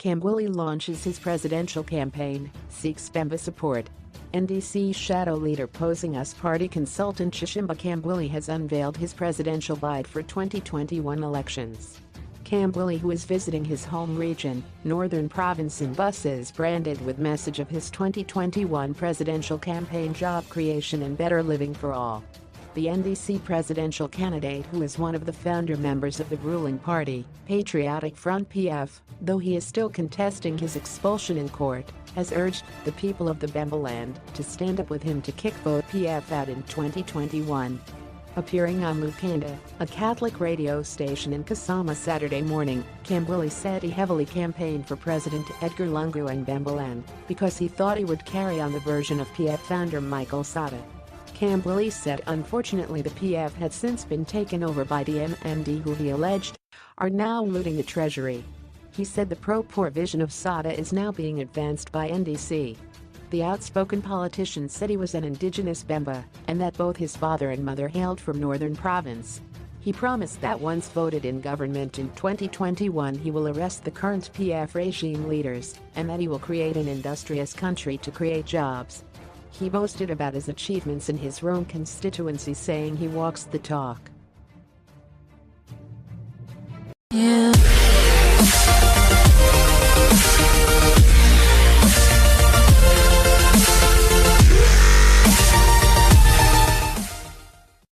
Kambwili launches his presidential campaign, seeks Bemba support. NDC shadow leader posing as party consultant Chishimba Kambwili has unveiled his presidential bide for 2021 elections. Kambwili, who is visiting his home region, Northern Province, in buses branded with message of his 2021 presidential campaign: job creation and better living for all. The NDC presidential candidate, who is one of the founder members of the ruling party, Patriotic Front PF, though he is still contesting his expulsion in court, has urged the people of the Bemba land to stand up with him to kick both PF out in 2021. Appearing on Lukanda, a Catholic radio station in Kasama Saturday morning, Kambwili said he heavily campaigned for President Edgar Lungu in Bembaland because he thought he would carry on the version of PF founder Michael Sata. Kambwili said unfortunately the PF had since been taken over by the MMD, who he alleged are now looting the treasury. He said the pro-poor vision of Sata is now being advanced by NDC. The outspoken politician said he was an indigenous Bemba and that both his father and mother hailed from Northern Province. He promised that once voted in government in 2021 he will arrest the current PF regime leaders and that he will create an industrious country to create jobs. He boasted about his achievements in his Rome constituency, saying he walks the talk.